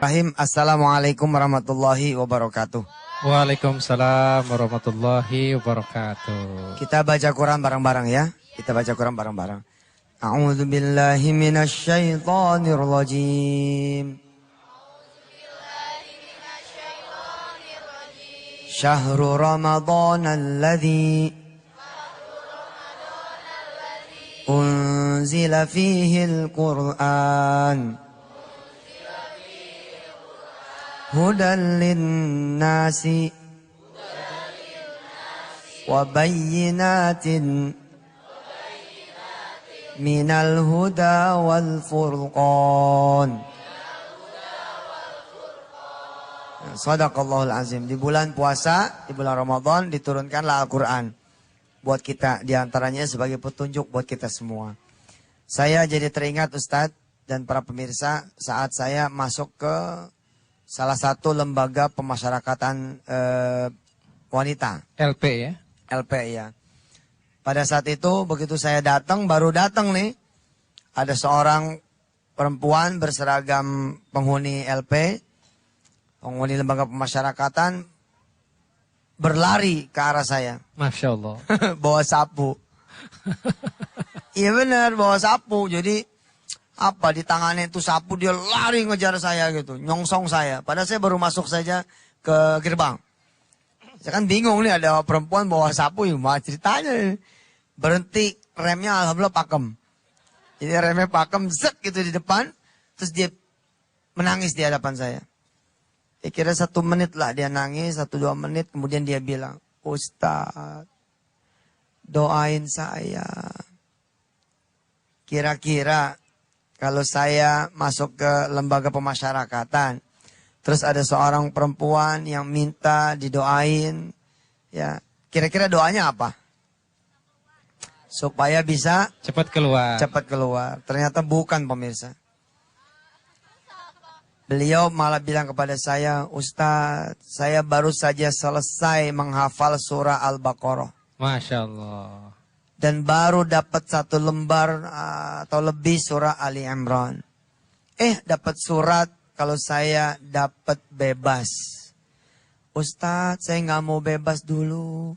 Rahim. Assalamualaikum warahmatullahi wabarakatuh. Waalaikumsalam warahmatullahi wabarakatuh. Kita baca Quran bareng-bareng ya. Kita baca Quran bareng-bareng. A'udzu billahi minasy syaithanir rajim. Syahrul Ramadan alladzi unzila fihi al-Qur'an hudan lin-nasi wa bayyinatin minal huda wal furqan. Shadaqallahul azim. Di bulan puasa, di bulan Ramadan diturunkanlah Al-Quran buat kita, diantaranya sebagai petunjuk buat kita semua. Saya jadi teringat Ustadz dan para pemirsa saat saya masuk ke salah satu lembaga pemasyarakatan wanita. LP ya? LP ya. Pada saat itu begitu saya datang, baru datang nih, ada seorang perempuan berseragam penghuni LP, penghuni lembaga pemasyarakatan, berlari ke arah saya. Masya Allah. Bawa sapu. Iya benar, bawa sapu. Jadi apa di tangannya itu sapu, dia lari ngejar saya gitu, nyongsong saya. Padahal saya baru masuk saja ke gerbang. Saya kan bingung nih, ada perempuan bawa sapu, gimana ceritanya. Berhenti, remnya alhamdulillah pakem. Jadi remnya pakem, zek gitu di depan. Terus dia menangis di hadapan saya. Kira 1 menit lah dia nangis, 1-2 menit. Kemudian dia bilang, Ustaz, doain saya. Kira-kira kalau saya masuk ke lembaga pemasyarakatan, terus ada seorang perempuan yang minta didoain, ya kira-kira doanya apa? Supaya bisa cepat keluar. Cepat keluar. Ternyata bukan, pemirsa. Beliau malah bilang kepada saya, Ustaz, saya baru saja selesai menghafal surah Al-Baqarah. Masya Allah. Dan baru dapat 1 lembar atau lebih surah Ali Imran. Dapat surat kalau saya dapat bebas. Ustadz, saya nggak mau bebas dulu.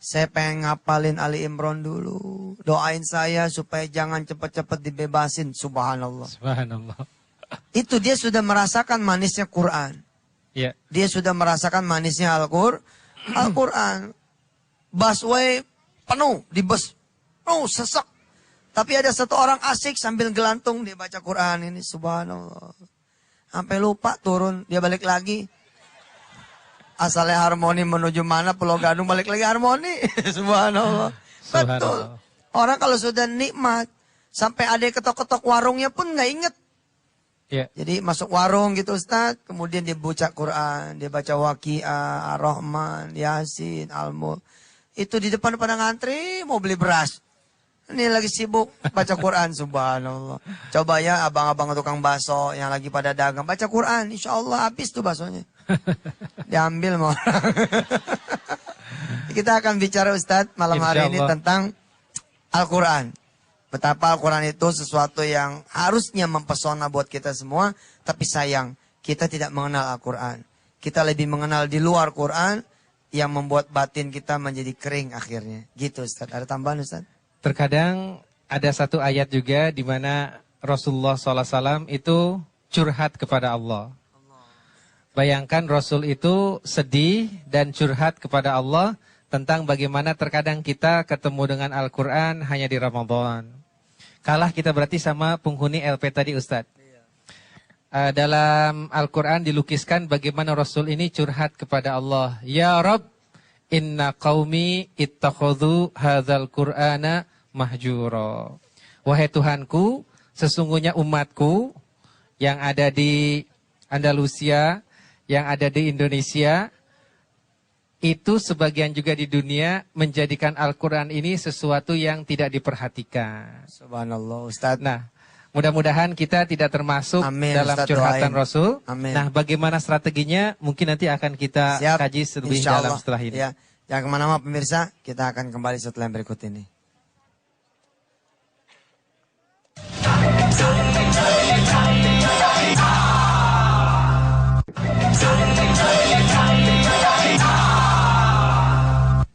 Saya pengen ngapalin Ali Imran dulu. Doain saya supaya jangan cepat-cepat dibebasin. Subhanallah. Subhanallah. Itu dia sudah merasakan manisnya Quran. Ya. Dia sudah merasakan manisnya Al-Quran. Busway penuh di bus. Sesak. Tapi ada 1 orang asik sambil gelantung dia baca Quran ini. Subhanallah. Sampai lupa turun. Dia balik lagi. Asalnya harmoni menuju mana, Pulau Gadung balik lagi harmoni. Subhanallah. Betul. Orang kalau sudah nikmat. Sampai ada yang ketok-ketok warungnya pun nggak inget. Ya. Jadi masuk warung gitu Ustaz. Kemudian dia baca Quran. Dia baca Waqiah, Ar-Rahman, Yasin, Al-Mulk. Itu di depan pada ngantri mau beli beras. Ini lagi sibuk baca Quran, subhanallah. Coba ya abang-abang tukang bakso yang lagi pada dagang. Baca Quran, insya Allah habis tuh baksonya. Diambil sama orang. Kita akan bicara Ustadz malam hari ini tentang Al-Quran. Betapa Al-Quran itu sesuatu yang harusnya mempesona buat kita semua. Tapi sayang, kita tidak mengenal Al-Quran. Kita lebih mengenal di luar Quran yang membuat batin kita menjadi kering akhirnya. Gitu Ustadz. Ada tambahan Ustadz? Terkadang ada 1 ayat juga di mana Rasulullah SAW itu curhat kepada Allah. Bayangkan Rasul itu sedih dan curhat kepada Allah tentang bagaimana terkadang kita ketemu dengan Al-Quran hanya di Ramadan. Kalah kita berarti sama penghuni LP tadi Ustadz. Dalam Al-Quran dilukiskan bagaimana Rasul ini curhat kepada Allah. Ya Rabb, inna qaumi ittakhadhu hadzal Qur'ana mahjura. Wahai Tuhanku, sesungguhnya umatku yang ada di Andalusia, yang ada di Indonesia, itu sebagian juga di dunia menjadikan Al-Quran ini sesuatu yang tidak diperhatikan. Subhanallah Ustaz. Nah, mudah-mudahan kita tidak termasuk dalam Ustaz, curhatan doain. Rasul. Amin. Nah, bagaimana strateginya mungkin nanti akan kita kaji lebih dalam setelah ini. Ya. Jangan kemana-mana pemirsa, kita akan kembali setelah yang berikut ini.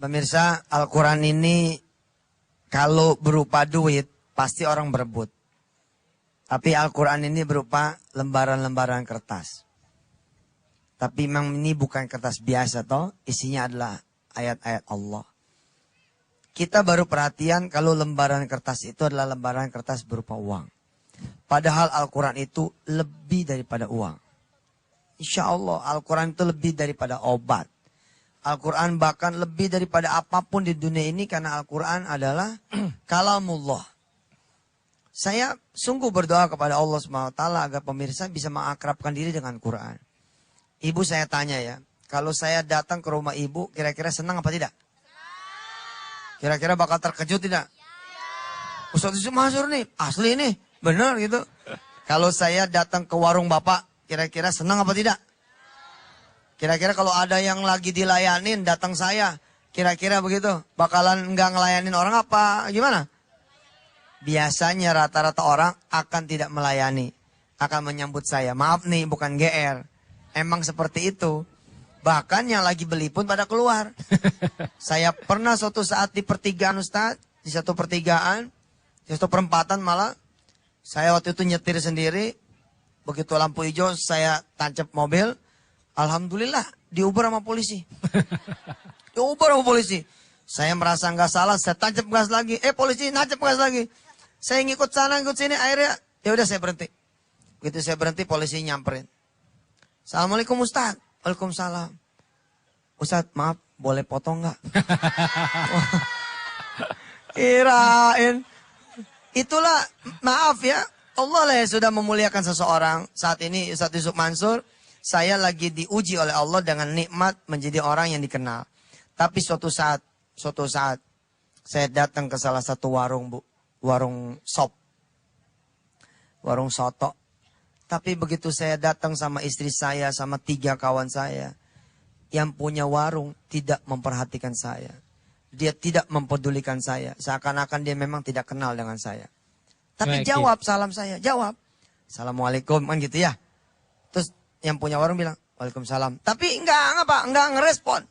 Pemirsa, Al-Quran ini kalau berupa duit, pasti orang berebut. Tapi Al-Quran ini berupa lembaran-lembaran kertas. Tapi memang ini bukan kertas biasa toh, isinya adalah ayat-ayat Allah. Kita baru perhatian kalau lembaran kertas itu adalah lembaran kertas berupa uang. Padahal Al-Quran itu lebih daripada uang. Insya Allah Al-Quran itu lebih daripada obat. Al-Quran bahkan lebih daripada apapun di dunia ini karena Al-Quran adalah kalamullah. Saya sungguh berdoa kepada Allah SWT agar pemirsa bisa mengakrabkan diri dengan Quran. Ibu saya tanya ya, kalau saya datang ke rumah ibu kira-kira senang apa tidak? Kira-kira bakal terkejut tidak? Ustaz Yusuf Mansur nih, asli nih, benar gitu. Kalau saya datang ke warung bapak, kira-kira senang apa tidak? Kira-kira kalau ada yang lagi dilayanin datang saya, kira-kira begitu, bakalan nggak ngelayanin orang apa gimana? Biasanya rata-rata orang akan tidak melayani, akan menyambut saya. Maaf nih, bukan GR. Emang seperti itu. Bahkan yang lagi beli pun pada keluar. Saya pernah suatu saat di pertigaan Ustaz, di satu pertigaan, di satu perempatan malah, saya waktu itu nyetir sendiri, begitu lampu hijau saya tancap mobil, alhamdulillah diuber sama polisi. Diuber sama polisi. Saya merasa nggak salah, saya tancap gas lagi. Polisi nancap gas lagi. Saya ngikut sana, ngikut sini, akhirnya ya udah saya berhenti. Begitu saya berhenti, polisi nyamperin. Assalamualaikum Ustaz. Waalaikumsalam. Ustaz, maaf, boleh potong nggak? Kirain. Itulah, maaf ya, Allah lah yang sudah memuliakan seseorang. Saat ini Ustaz Yusuf Mansur, saya lagi diuji oleh Allah dengan nikmat menjadi orang yang dikenal. Tapi suatu saat saya datang ke salah satu warung, Bu. Warung sop. Warung soto. Tapi begitu saya datang sama istri saya, sama 3 kawan saya. Yang punya warung tidak memperhatikan saya. Dia tidak mempedulikan saya. Seakan-akan dia memang tidak kenal dengan saya. Tapi jawab salam saya, jawab. Assalamualaikum, kan gitu ya. Terus yang punya warung bilang, Waalaikumsalam. Tapi enggak ngerespon.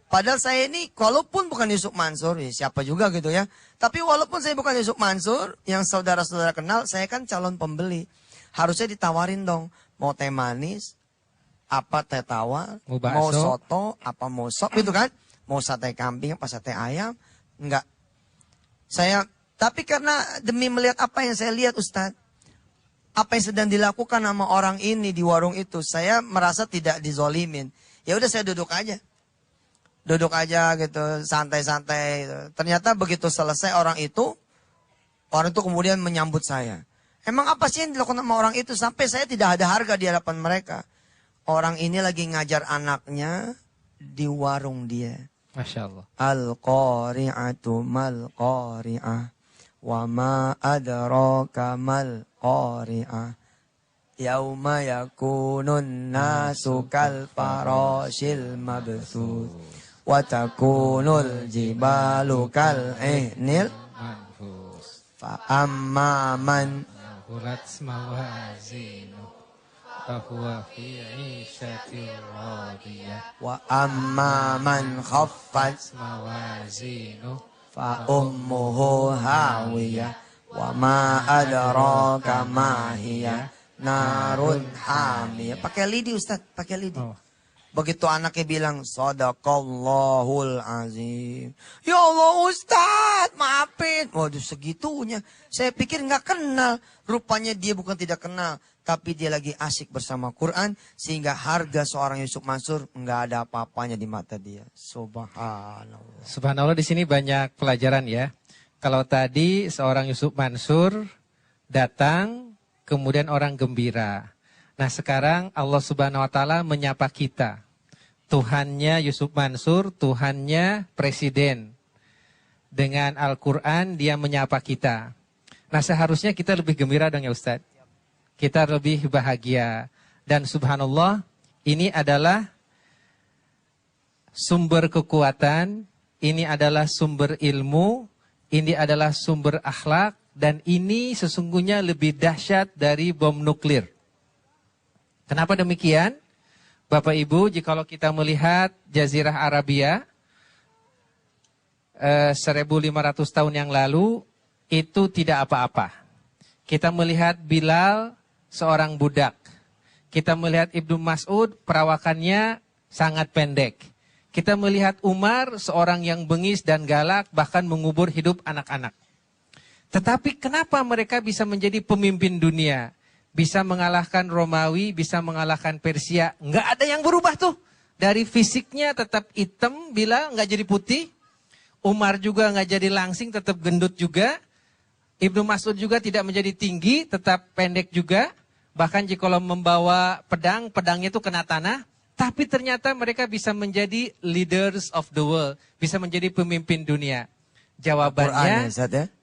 Padahal saya ini, walaupun bukan Yusuf Mansur, ya siapa juga gitu ya. Tapi walaupun saya bukan Yusuf Mansur, yang saudara-saudara kenal, saya kan calon pembeli. Harusnya ditawarin dong, mau teh manis, apa teh tawar, mau soto, apa mau sop gitu kan. Mau sate kambing, apa sate ayam, enggak. Tapi karena demi melihat apa yang saya lihat Ustadz, apa yang sedang dilakukan sama orang ini di warung itu, saya merasa tidak dizolimin. Ya udah saya duduk aja. Duduk aja gitu, santai-santai. Gitu. Ternyata begitu selesai orang itu kemudian menyambut saya. Emang apa sih yang dilakukan sama orang itu sampai saya tidak ada harga di hadapan mereka? Orang ini lagi ngajar anaknya di warung dia. Masya Allah. Al-qari'atu mal-qari'ah. Wa ma adraka mal-qari'ah. Yauma yakunun nasu kal farashil mabthus. Wa takunul jibalu kal ihnil manfus. fa amma man Hulat mawazinu fahuwa fi 'ishatin radiyah. wa amma man khaffat Mawazinu fa ummuhu hawiyah wa ma adraka ma hiya narun hamiyah. Pakai lidi Ustaz, pakai lidi. Begitu anaknya bilang, Sadaqallahul azim. Ya Allah Ustaz, maafin. Waduh segitunya. Saya pikir nggak kenal. Rupanya dia bukan tidak kenal. Tapi dia lagi asik bersama Quran. Sehingga harga seorang Yusuf Mansur nggak ada apa-apanya di mata dia. Subhanallah. Subhanallah, di sini banyak pelajaran ya. Kalau tadi seorang Yusuf Mansur datang, kemudian orang gembira. Nah sekarang Allah Subhanahu Wa Taala menyapa kita. Tuhannya Yusuf Mansur, Tuhannya Presiden. Dengan Al-Quran dia menyapa kita. Nah seharusnya kita lebih gembira dong ya Ustadz. Kita lebih bahagia. Dan subhanallah ini adalah sumber kekuatan, ini adalah sumber ilmu, ini adalah sumber akhlak. Dan ini sesungguhnya lebih dahsyat dari bom nuklir. Kenapa demikian? Bapak Ibu, jikalau kita melihat Jazirah Arabia, 1500 tahun yang lalu itu tidak apa-apa. Kita melihat Bilal seorang budak. Kita melihat Ibnu Mas'ud perawakannya sangat pendek. Kita melihat Umar seorang yang bengis dan galak bahkan mengubur hidup anak-anak. Tetapi kenapa mereka bisa menjadi pemimpin dunia? Bisa mengalahkan Romawi, bisa mengalahkan Persia. Nggak ada yang berubah tuh. Dari fisiknya tetap hitam, Bilal nggak jadi putih. Umar juga nggak jadi langsing, tetap gendut juga. Ibnu Mas'ud juga tidak menjadi tinggi, tetap pendek juga. Bahkan jika membawa pedang, pedangnya itu kena tanah. Tapi ternyata mereka bisa menjadi leaders of the world. Bisa menjadi pemimpin dunia. Jawabannya,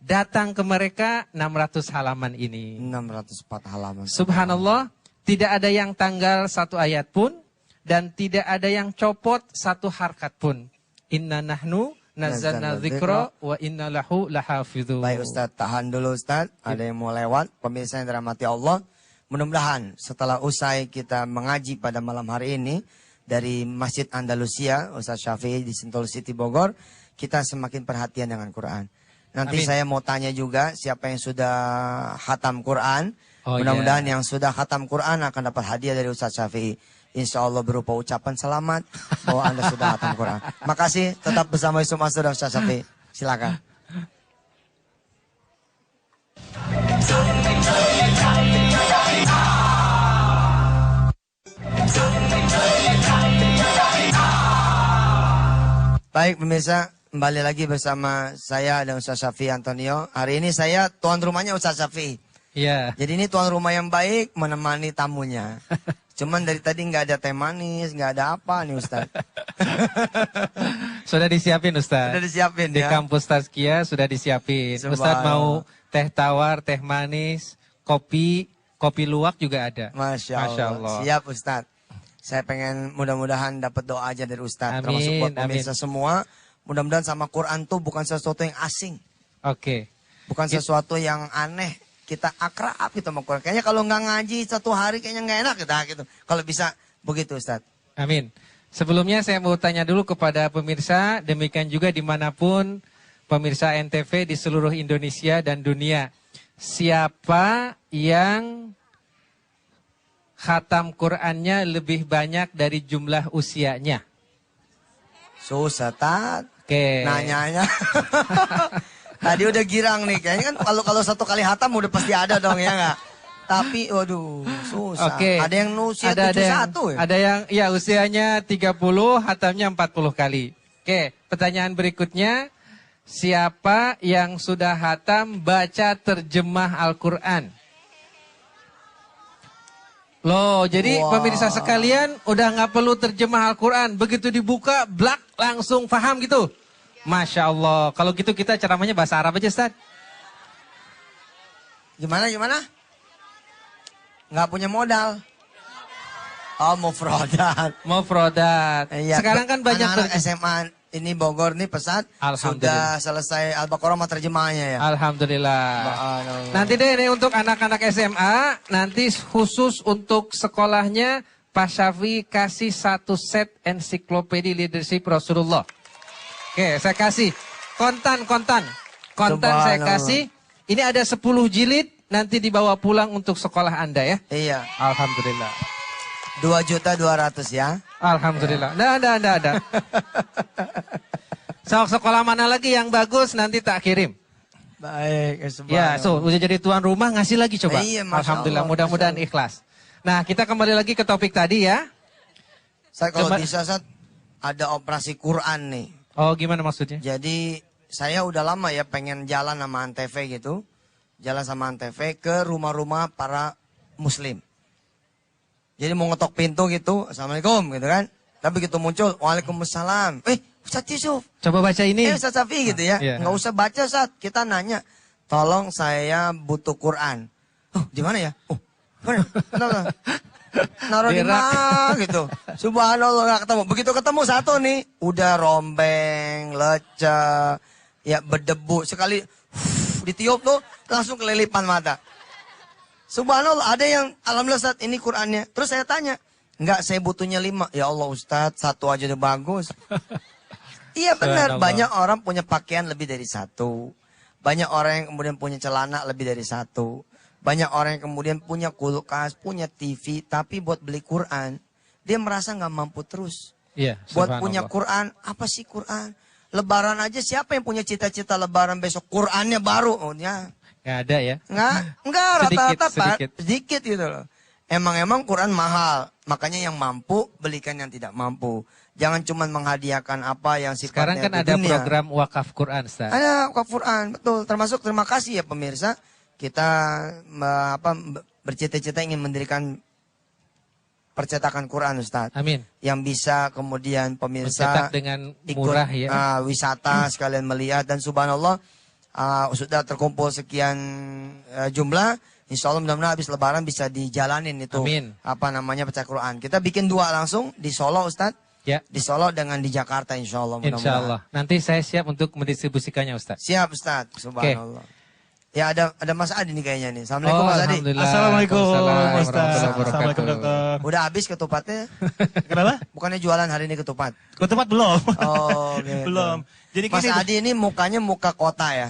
datang ke mereka 600 halaman ini. 604 halaman. Subhanallah, tidak ada yang tanggal satu ayat pun. Dan tidak ada yang copot satu harkat pun. Inna nahnu nazzalna dzikra wa inna lahu lahafidzu. Baik Ustaz, tahan dulu Ustaz. Ada yang mau lewat. Pemirsa yang dirahmati Allah. Mudah-mudahan setelah usai kita mengaji pada malam hari ini. Dari Masjid Andalusia, Ustaz Syafi'i di Sentul City Bogor. Kita semakin perhatian dengan Quran. Nanti Amin. saya mau tanya juga siapa yang sudah khatam Quran. Mudah-mudahan yang sudah khatam Quran akan dapat hadiah dari Ustaz Syafi'i. Insya Allah berupa ucapan selamat bahwa Anda sudah khatam Quran. Makasih, tetap bersama Yusuf Mansur dan Ustaz Syafi'i. Silakan. Baik pemirsa, kembali lagi bersama saya dan Ustaz Syafi'i Antonio. Hari ini saya tuan rumahnya Ustaz Syafi'i. Iya. Jadi ini tuan rumah yang baik menemani tamunya. Cuman dari tadi nggak ada teh manis, nggak ada apa nih Ustaz. Sudah disiapin Ustaz. Sudah disiapin Di ya. kampus Tazkiyah sudah disiapin. Ustaz mau teh tawar, teh manis, kopi luwak juga ada. Masya Allah. Siap Ustaz. Saya pengen mudah-mudahan dapat doa aja dari Ustaz. Amin, Termasuk buat pemirsa amin. semua. Mudah-mudahan sama Quran tuh bukan sesuatu yang asing. Oke. Bukan sesuatu yang aneh. Kita akrab gitu sama Quran. Kayaknya kalau nggak ngaji satu hari kayaknya nggak enak gitu. Kalau bisa begitu Ustaz. Amin. Sebelumnya saya mau tanya dulu kepada pemirsa, demikian juga dimanapun pemirsa NTV di seluruh Indonesia dan dunia. Siapa yang khatam Qur'annya lebih banyak dari jumlah usianya? Susah Tat. Oke. Nanyanya. Tadi udah girang nih. Kayaknya kan kalau satu kali hatam udah pasti ada dong ya nggak? Tapi waduh susah. Oke. Ada yang usia 71 ya? Ada yang ya usianya 30, hatamnya 40 kali. Oke, pertanyaan berikutnya. Siapa yang sudah hatam baca terjemah Al-Quran? Loh, jadi pemirsa sekalian udah nggak perlu terjemah Al-Quran. Begitu dibuka, blak, langsung paham gitu. Masya Allah. Kalau gitu kita ceramahnya bahasa Arab aja, Ustaz. Gimana? Nggak punya modal. Oh, mufrodat. Mufrodat. Iya, Sekarang kan banyak anak-anak SMA ini Bogor nih pesan sudah selesai Al-Baqarah sama terjemahnya ya. Alhamdulillah. Nanti deh ini untuk anak-anak SMA, nanti khusus untuk sekolahnya Pak Syafi'i kasih satu set ensiklopedia leadership Rasulullah. Oke, saya kasih kontan saya kasih. Ini ada 10 jilid, nanti dibawa pulang untuk sekolah Anda ya. Iya. Alhamdulillah. 2.200.000 ya. Alhamdulillah. Nggak ada. Sekolah mana lagi yang bagus nanti tak kirim. Baik. Ya, udah jadi tuan rumah ngasih lagi coba. Iya, Alhamdulillah, mudah-mudahan ikhlas. Nah, kita kembali lagi ke topik tadi ya. Saya kalau bisa Ustaz, ada operasi Quran nih. Oh, gimana maksudnya? Jadi saya udah lama ya pengen jalan sama Antv gitu. Jalan sama Antv ke rumah-rumah para muslim. Jadi mau ngetok pintu gitu, Assalamualaikum gitu kan. Tapi begitu muncul, Waalaikumsalam. Ustaz Yusuf. Coba baca ini. Ustaz Syafi'i gitu ya. Nggak usah baca Ustaz, kita nanya. Tolong saya butuh Quran. Oh, di mana ya? Oh, mana? Naruh di mana gitu. Subhanallah nggak ketemu. Begitu ketemu satu nih, udah rombeng, lecah, ya berdebu. Sekali ditiup tuh langsung kelilipan mata. Subhanallah, ada yang alhamdulillah Ustaz ini Qurannya. Terus saya tanya, enggak saya butuhnya 5. Ya Allah Ustaz, satu aja udah bagus. Iya benar, Subhanallah. banyak orang punya pakaian lebih dari satu. Banyak orang yang kemudian punya celana lebih dari satu. Banyak orang yang kemudian punya kulkas, punya TV, tapi buat beli Quran, dia merasa nggak mampu terus. Iya, Buat punya subhanallah. Quran, apa sih Quran? Lebaran aja siapa yang punya cita-cita lebaran besok Qurannya baru? Oh, ya. Nggak ada ya. Enggak Sedikit, rata-rata Pak, sedikit. sedikit gitu loh. Emang Quran mahal, makanya yang mampu belikan yang tidak mampu. Jangan cuma menghadiahkan apa yang Sekarang sifatnya kan di ada dunia. program wakaf Quran, Ustaz. Ada wakaf Quran, betul. Termasuk terima kasih ya pemirsa, kita bercita-cita ingin mendirikan percetakan Quran Ustaz. Amin. Yang bisa kemudian Mencetak pemirsa dengan ikut murah ya. wisata sekalian melihat dan subhanallah sudah terkumpul sekian jumlah. Insya Allah mudah-mudahan habis lebaran bisa dijalanin itu. Amin. Apa namanya pecah Quran. Kita bikin 2 langsung di Solo Ustaz. Ya, Di Solo dengan di Jakarta insya Allah insya mudah-mudahan. Allah. Nanti saya siap untuk mendistribusikannya, Ustaz. Siap Ustaz. Subhanallah. Ya ada Mas Adi nih kayaknya nih. Assalamualaikum Oh, Mas Adi. alhamdulillah. Assalamualaikum Waalaikumsalam Ustaz. warahmatullahi wabarakatuh. Assalamualaikum dokter. Udah habis ketupatnya? Kenapa? Bukannya jualan hari ini ketupat? Ketupat belum. Oh, gitu. Belum. Jadi Mas gini, Adi ini mukanya muka kota ya.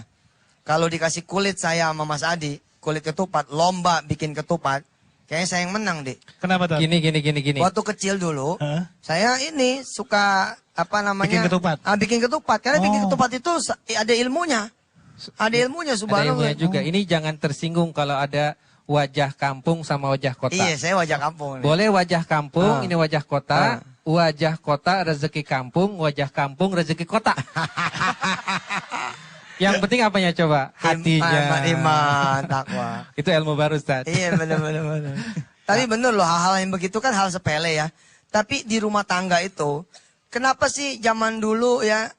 Kalau dikasih kulit saya sama Mas Adi, kulit ketupat, lomba bikin ketupat, kayaknya saya yang menang deh. kenapa tuh? Gini. Waktu kecil dulu, Hah? saya ini suka apa namanya? Bikin ketupat? Bikin ketupat. Karena bikin Oh. ketupat itu ada ilmunya. Ada ilmunya Ada subhanallah. ilmunya juga. Ini jangan tersinggung kalau ada wajah kampung sama wajah kota. Iya, saya wajah kampung. nih. Boleh wajah kampung, ini wajah kota. Ah. Wajah kota rezeki kampung, wajah kampung rezeki kota. Yang penting apanya coba? Hatinya. Iman, takwa. Itu ilmu baru, Ustaz. Iya benar. Tapi bener loh hal-hal yang begitu kan hal sepele ya. Tapi di rumah tangga itu, kenapa sih zaman dulu ya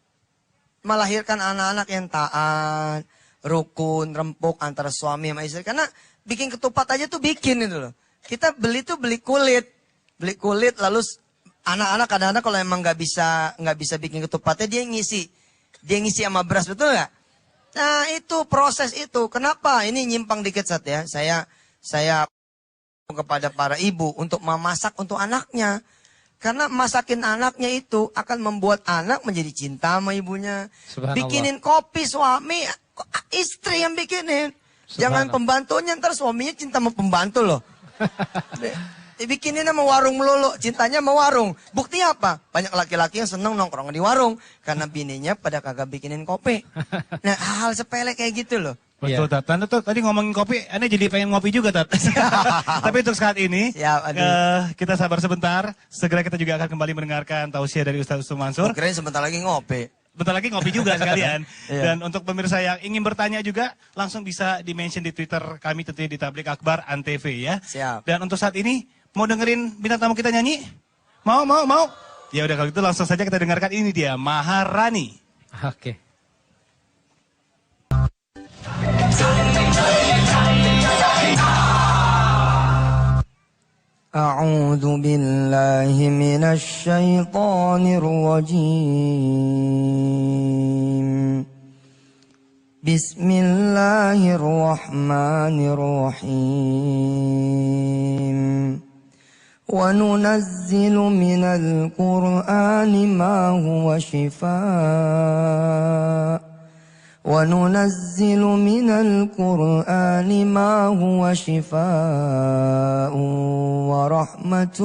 melahirkan anak-anak yang taat, rukun, rempuk antara suami sama istri. Karena bikin ketupat aja tuh bikin itu loh. Kita beli tuh beli kulit lalu anak-anak kadang-kadang kalau emang nggak bisa bikin ketupatnya dia ngisi sama beras, betul nggak? Nah itu proses itu. Kenapa? Ini nyimpang dikit Sat ya. Saya kepada para ibu untuk memasak untuk anaknya. Karena masakin anaknya itu akan membuat anak menjadi cinta sama ibunya. Subhanallah. Bikinin kopi suami, istri yang bikinin. Jangan Subhanallah. pembantunya, ntar suaminya cinta sama pembantu loh. Bikinin sama warung melulu, cintanya sama warung. Buktinya apa? Banyak laki-laki yang seneng nongkrong di warung. Karena bininya pada kagak bikinin kopi. Nah hal sepele kayak gitu loh. Betul, Iya. Tat. Tante tuh tadi ngomongin kopi, Anda jadi pengen ngopi juga, Tat. Tapi untuk saat ini, Siap, aduh. kita sabar sebentar. Segera kita juga akan kembali mendengarkan tausiah dari Ustaz Mansur. Kirain sebentar lagi ngopi. Bentar lagi ngopi juga sekalian. Iya. Dan untuk pemirsa yang ingin bertanya juga, langsung bisa di-mention di Twitter kami tentunya di Tablik Akbar Antv ya. Siap. Dan untuk saat ini, mau dengerin bintang tamu kita nyanyi? Mau? Ya udah kalau gitu langsung saja kita dengarkan ini dia, Maharani. Oke. أعوذ بالله من الشيطان الرجيم بسم الله الرحمن الرحيم وننزل من القرآن ما هو شفاء وننزل من القرآن ما هو شفاء ورحمة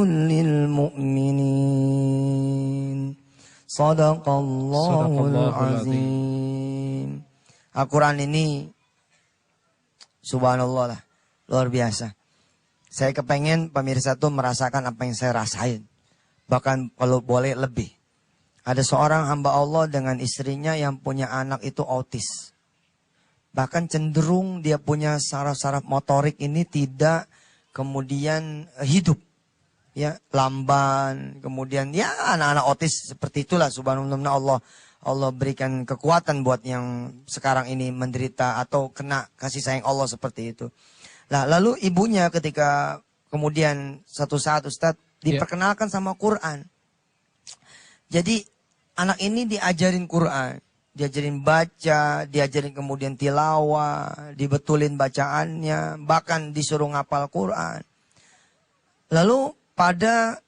للمؤمنين صدق الله العظيم. Al-Quran ini subhanallah lah, luar biasa. Saya kepengen pemirsa tuh merasakan apa yang saya rasain. Bahkan kalau boleh lebih. Ada seorang hamba Allah dengan istrinya yang punya anak itu autis. Bahkan cenderung dia punya saraf-saraf motorik ini tidak kemudian hidup. Ya, lamban, kemudian ya anak-anak autis seperti itulah subhanallah. Allah berikan kekuatan buat yang sekarang ini menderita atau kena kasih sayang Allah seperti itu. Nah, lalu ibunya ketika kemudian satu saat Ustadz diperkenalkan sama Quran. Jadi anak ini diajarin Quran, diajarin baca, diajarin kemudian tilawah, dibetulin bacaannya, bahkan disuruh ngapal Quran. Lalu pada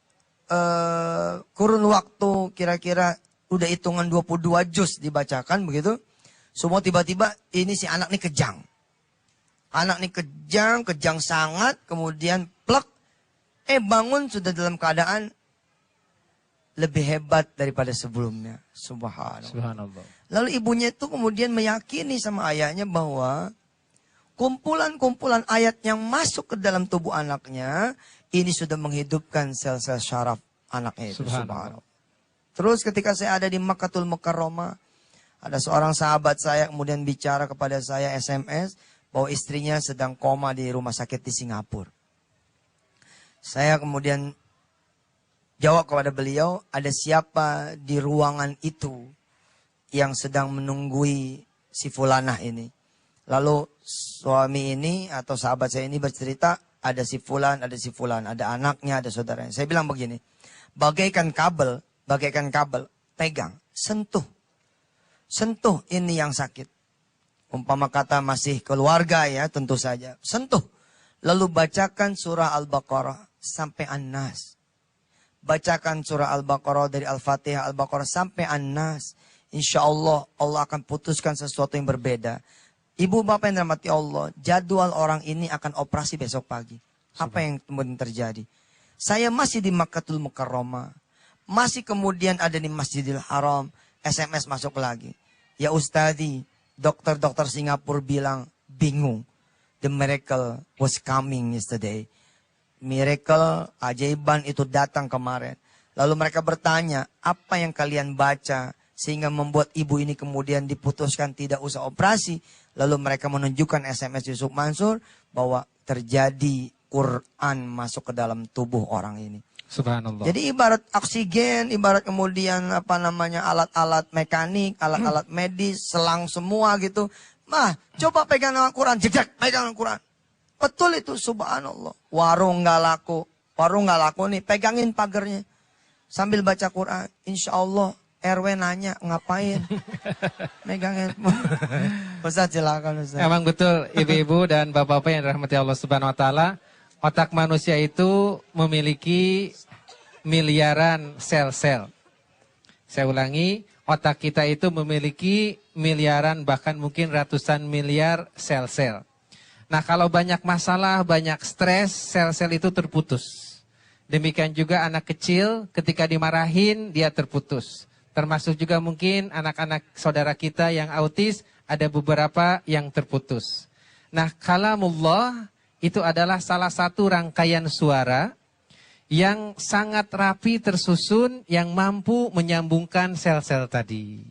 kurun waktu kira-kira Udah hitungan 22 juz dibacakan begitu. Semua tiba-tiba ini si anak nih kejang. Anak nih kejang sangat. Kemudian plek. Bangun sudah dalam keadaan lebih hebat daripada sebelumnya. Subhanallah. Lalu ibunya itu kemudian meyakini sama ayahnya bahwa kumpulan-kumpulan ayat yang masuk ke dalam tubuh anaknya, ini sudah menghidupkan sel-sel syaraf anaknya itu. Subhanallah. Terus ketika saya ada di Makkatul Mukarramah, ada seorang sahabat saya kemudian bicara kepada saya SMS, bahwa istrinya sedang koma di rumah sakit di Singapura. Saya kemudian jawab kepada beliau, ada siapa di ruangan itu yang sedang menunggui si fulanah ini. Lalu suami ini atau sahabat saya ini bercerita, ada si fulan, ada anaknya, ada saudaranya. Saya bilang begini, bagaikan kabel, pegang, sentuh ini yang sakit. Umpama kata masih keluarga ya, tentu saja. Sentuh. Lalu bacakan surah Al-Baqarah sampai An-Nas. Bacakan surah Al-Baqarah dari Al-Fatihah, Al-Baqarah sampai An-Nas. Insya Allah, Allah akan putuskan sesuatu yang berbeda. Ibu bapak yang dirahmati Allah, jadwal orang ini akan operasi besok pagi. Apa yang kemudian terjadi? Saya masih di Makkatul Mukarramah. Masih kemudian ada di Masjidil Haram. SMS masuk lagi. Ya Ustadi, dokter-dokter Singapura bilang bingung. The miracle was coming yesterday. Miracle, ajaiban itu datang kemarin. Lalu mereka bertanya, apa yang kalian baca sehingga membuat ibu ini kemudian diputuskan tidak usah operasi. Lalu mereka menunjukkan SMS Yusuf Mansur bahwa terjadi Quran masuk ke dalam tubuh orang ini. Subhanallah. Jadi ibarat oksigen, ibarat kemudian alat-alat mekanik, alat-alat medis, selang semua gitu. Coba pegang Al-Quran, jejak pegang Al-Quran. Betul itu, subhanallah. Warung nggak laku nih, pegangin pagernya. Sambil baca Quran, insya Allah RW nanya, ngapain? Megang handphone. Ustaz silakan Ustaz. Emang betul ibu-ibu dan bapak-bapak yang dirahmati Allah Subhanahu wa taala, otak manusia itu memiliki miliaran sel-sel. Saya ulangi, otak kita itu memiliki miliaran bahkan mungkin ratusan miliar sel-sel. Nah, kalau banyak masalah, banyak stres, sel-sel itu terputus. Demikian juga anak kecil ketika dimarahin dia terputus. Termasuk juga mungkin anak-anak saudara kita yang autis, ada beberapa yang terputus. Nah, kalamullah itu adalah salah satu rangkaian suara yang sangat rapi tersusun yang mampu menyambungkan sel-sel tadi.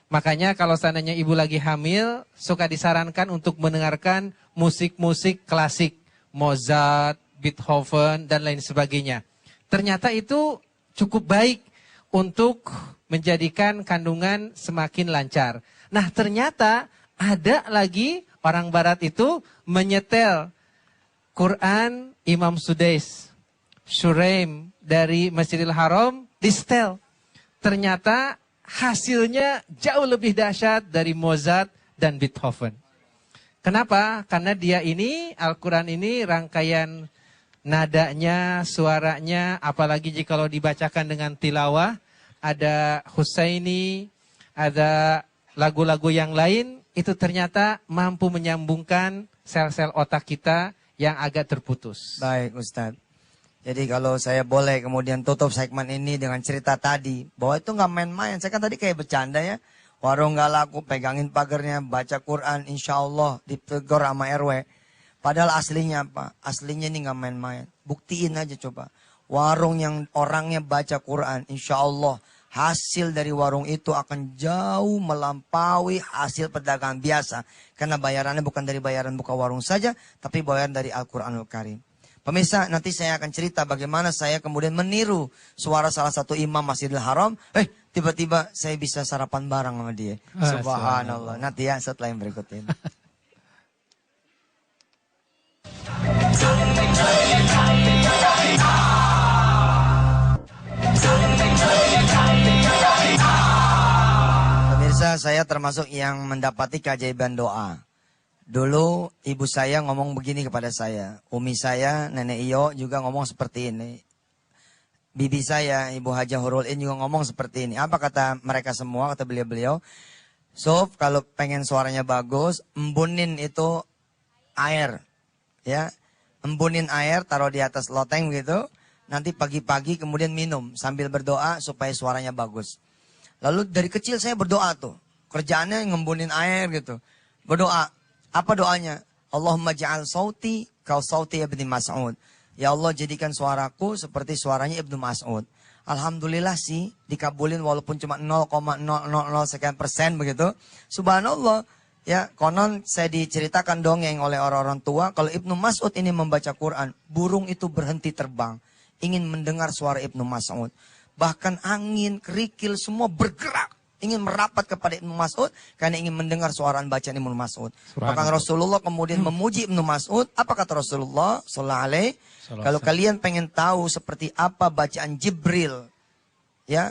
Makanya kalau seandainya ibu lagi hamil, suka disarankan untuk mendengarkan musik-musik klasik. Mozart, Beethoven, dan lain sebagainya. Ternyata itu cukup baik untuk menjadikan kandungan semakin lancar. Nah, ternyata ada lagi orang barat itu menyetel Quran Imam Sudais, Shuraim dari Masjidil Haram, disetel. Ternyata hasilnya jauh lebih dahsyat dari Mozart dan Beethoven. Kenapa? Karena dia ini, Al-Quran ini rangkaian nadanya, suaranya, apalagi jika dibacakan dengan tilawah, ada Husaini, ada lagu-lagu yang lain, itu ternyata mampu menyambungkan sel-sel otak kita yang agak terputus. Baik Ustadz. Jadi kalau saya boleh kemudian tutup segmen ini dengan cerita tadi, bahwa itu nggak main-main. Saya kan tadi kayak bercanda ya. Warung nggak laku, pegangin pagernya, baca Quran, insya Allah ditegur sama RW. Padahal aslinya apa? Aslinya ini nggak main-main. Buktiin aja coba. Warung yang orangnya baca Quran, insya Allah hasil dari warung itu akan jauh melampaui hasil perdagangan biasa. Karena bayarannya bukan dari bayaran buka warung saja, tapi bayaran dari Al-Quranul Karim. Pemirsa, nanti saya akan cerita bagaimana saya kemudian meniru suara salah satu imam Masjidil Haram. Tiba-tiba saya bisa sarapan bareng sama dia. Subhanallah. Nanti ya setelah yang berikut ini. Pemirsa, saya termasuk yang mendapati keajaiban doa. Dulu ibu saya ngomong begini kepada saya. Umi saya, nenek Iyo juga ngomong seperti ini. bibi saya, Ibu Hajah Hurul In juga ngomong seperti ini. Apa kata mereka semua, kata beliau-beliau? Sof, kalau pengen suaranya bagus, embunin itu air. Ya, embunin air, taruh di atas loteng gitu. Nanti pagi-pagi kemudian minum sambil berdoa supaya suaranya bagus. Lalu dari kecil saya berdoa tuh. Kerjaannya ngembunin air gitu. Berdoa. Apa doanya? Allahumma ja'al sauti kau sauti Ibnu Mas'ud. Ya Allah, jadikan suaraku seperti suaranya Ibnu Mas'ud. Alhamdulillah sih dikabulin walaupun cuma 0,000 sekian persen begitu. Subhanallah. Ya, konon saya diceritakan dongeng oleh orang-orang tua kalau Ibnu Mas'ud ini membaca Quran, burung itu berhenti terbang, ingin mendengar suara Ibnu Mas'ud. Bahkan angin, kerikil semua bergerak, ingin merapat kepada Ibnu Mas'ud karena ingin mendengar suara bacaan Ibnu Mas'ud. Bahkan Rasulullah kemudian memuji Ibnu Mas'ud. Apa kata Rasulullah sallallahu alaihi? Kalau kalian pengen tahu seperti apa bacaan Jibril ya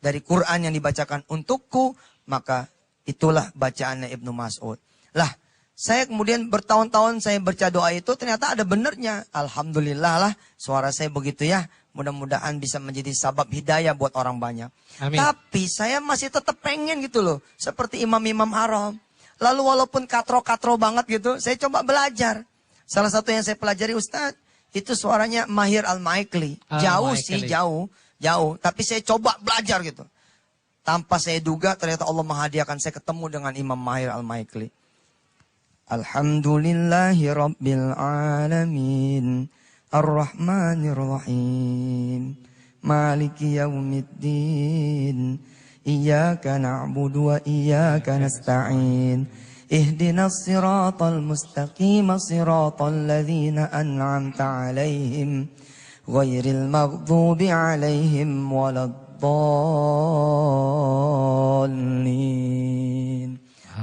dari Quran yang dibacakan untukku, maka itulah bacaannya Ibnu Mas'ud. Lah, saya kemudian bertahun-tahun saya baca doa itu ternyata ada benernya. Alhamdulillah lah suara saya begitu ya. Mudah-mudahan bisa menjadi sabab hidayah buat orang banyak. Amin. Tapi saya masih tetap pengen gitu loh. Seperti imam-imam haram. Lalu walaupun katro-katro banget gitu, saya coba belajar. Salah satu yang saya pelajari Ustadz, itu suaranya Mahir Al-Maikli. Jauh sih, jauh. Tapi saya coba belajar gitu. Tanpa saya duga ternyata Allah menghadiahkan saya ketemu dengan Imam Mahir Al-Maikli. Alhamdulillahi Rabbil Alamin. Ar-Rahmanir-Rahim. Maliki Yawmiddin. Iyaka na'budu wa iyaka nasta'in. Ihdinas siratal mustaqim. Siratal ladzina an'amta alaihim. Ghairil maghdubi alaihim waladdallin.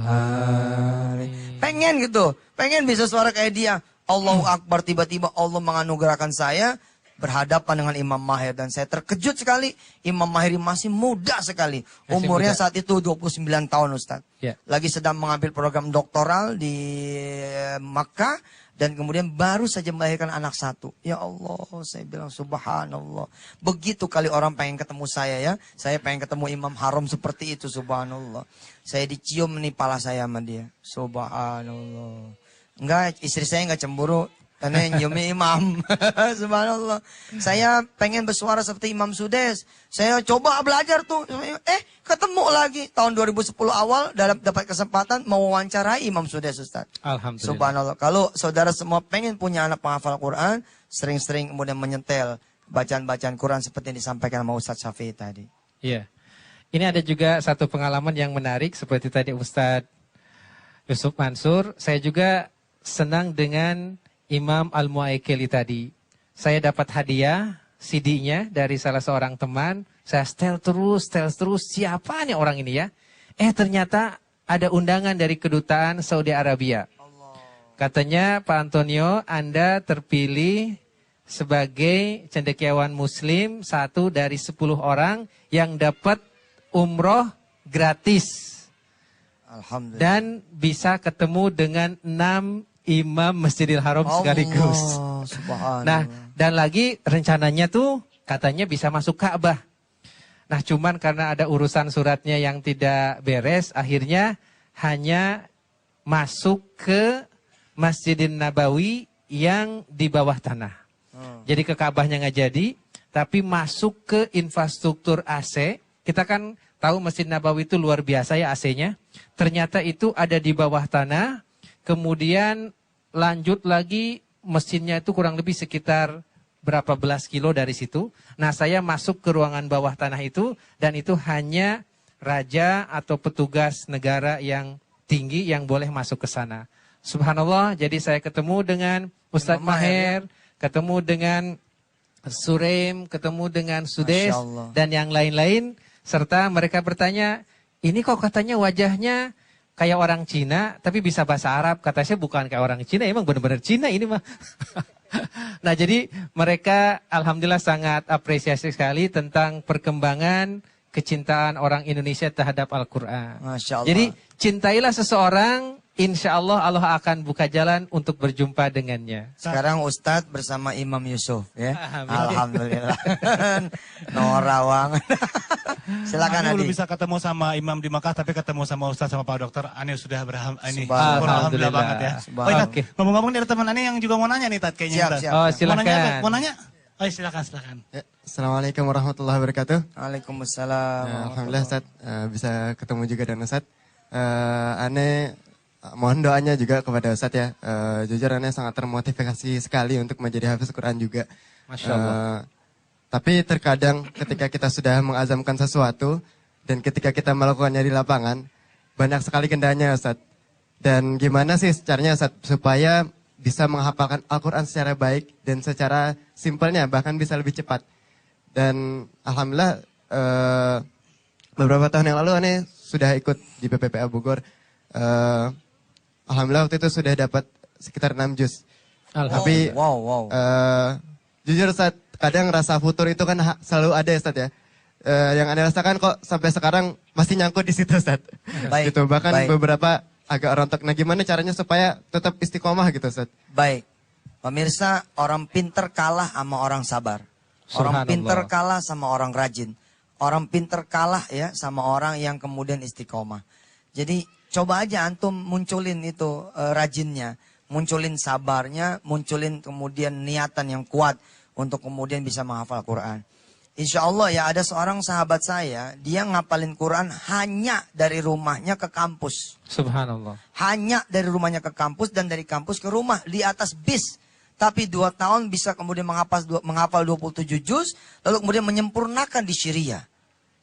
Amin. Pengen gitu. Pengen bisa suara kayak dia. Allahu Akbar, tiba-tiba Allah menganugerahkan saya berhadapan dengan Imam Mahir. Dan saya terkejut sekali, Imam Mahir masih muda sekali. Umurnya saat itu 29 tahun Ustaz. Ya. Lagi sedang mengambil program doktoral di Makkah. Dan kemudian baru saja melahirkan anak satu. Ya Allah, saya bilang subhanallah. Begitu kali orang pengen ketemu saya ya. Saya pengen ketemu Imam Haram seperti itu, subhanallah. Saya dicium nih pala saya sama dia. Subhanallah. Enggak, istri saya enggak cemburu. Karena yang nyiumi imam. Subhanallah. Saya pengen bersuara seperti Imam Sudes. Saya coba belajar tuh. Ketemu lagi. Tahun 2010 awal dapat kesempatan mau wawancarai Imam Sudes Ustaz. Alhamdulillah. Subhanallah. Kalau saudara semua pengen punya anak penghafal Quran, sering-sering kemudian menyetel bacaan-bacaan Quran seperti yang disampaikan sama Ustaz Syafi'i tadi. Iya. Ini ada juga satu pengalaman yang menarik seperti tadi Ustaz Yusuf Mansur. Saya juga senang dengan Imam Al-Muaikili tadi. Saya dapat hadiah CD-nya dari salah seorang teman. Saya setel terus. Siapa nih orang ini ya? Ternyata ada undangan dari kedutaan Saudi Arabia. Katanya, Pak Antonio, Anda terpilih sebagai cendekiawan Muslim 1 dari 10 orang yang dapat umroh gratis. Alhamdulillah. Dan bisa ketemu dengan 6 Imam Masjidil Haram sekaligus. Nah, dan lagi rencananya tuh katanya bisa masuk Ka'bah. Nah, cuman karena ada urusan suratnya yang tidak beres, akhirnya hanya masuk ke Masjidin Nabawi yang di bawah tanah. Jadi ke Ka'bahnya nggak jadi, tapi masuk ke infrastruktur AC. Kita kan tahu Masjid Nabawi itu luar biasa ya AC-nya. Ternyata itu ada di bawah tanah. Kemudian lanjut lagi mesinnya itu kurang lebih sekitar berapa belas kilo dari situ. Nah, saya masuk ke ruangan bawah tanah itu dan itu hanya raja atau petugas negara yang tinggi yang boleh masuk ke sana. Subhanallah, jadi saya ketemu dengan Ustadz Maher, ketemu dengan Surem, ketemu dengan Sudes dan yang lain-lain serta mereka bertanya, "Ini kok katanya wajahnya kayak orang Cina, tapi bisa bahasa Arab." Kata saya bukan kayak orang Cina, emang benar-benar Cina ini mah. Nah, jadi mereka alhamdulillah sangat apresiasi sekali tentang perkembangan kecintaan orang Indonesia terhadap Al-Quran. Masya Allah. Jadi cintailah seseorang insya Allah Allah akan buka jalan untuk berjumpa dengannya. Sekarang Ustadz bersama Imam Yusuf ya. Amin. Alhamdulillah. Norawang. Silakan Belum Adi. bisa ketemu sama Imam di Makkah, tapi ketemu sama Ustadz sama Pak Dokter. Ane sudah ini. Subhanallah. Alhamdulillah banget ya. Subhanallah. Oh, Tat, Oke. ngomong-ngomong ada teman Ane yang juga mau nanya nih Tat kayaknya. Siap, Tat. siap. Oh, Mau nanya? silakan. Mau nanya? Oh, silakan. Ya, Assalamualaikum warahmatullahi wabarakatuh. Waalaikumsalam. Alhamdulillah Ustaz, bisa ketemu juga dengan Ustaz. Ane mohon doanya juga kepada Ustaz ya. Jujur Ane sangat termotivasi sekali untuk menjadi hafiz Quran juga. Masya Allah. Tapi terkadang ketika kita sudah mengazamkan sesuatu dan ketika kita melakukannya di lapangan, banyak sekali kendalanya Ustaz. Dan gimana sih caranya Ustaz supaya bisa menghafalkan Al-Quran secara baik dan secara simpelnya bahkan bisa lebih cepat. Dan Alhamdulillah beberapa tahun yang lalu Ane sudah ikut di PPPA Bogor. Alhamdulillah waktu itu sudah dapat sekitar 6 juz. Tapi Wow. jujur Ustaz, kadang rasa futur itu kan selalu ada ya Ustaz ya. Yang Ane rasakan kok sampai sekarang masih nyangkut di situ Ustaz. Baik, Gitu. Bahkan baik. beberapa agak rontok. Nah gimana caranya supaya tetap istiqomah gitu Ustaz? Baik. Pemirsa, orang pinter kalah sama orang sabar. Orang Subhanallah. pinter kalah sama orang rajin. Orang pinter kalah ya sama orang yang kemudian istiqomah. Jadi coba aja antum munculin itu rajinnya. Munculin sabarnya, munculin kemudian niatan yang kuat untuk kemudian bisa menghafal Quran. Insya Allah ya ada seorang sahabat saya, dia ngapalin Quran hanya dari rumahnya ke kampus. Subhanallah. Hanya dari rumahnya ke kampus dan dari kampus ke rumah di atas bis. Tapi 2 tahun bisa kemudian menghafal 27 juz, lalu kemudian menyempurnakan di Syria.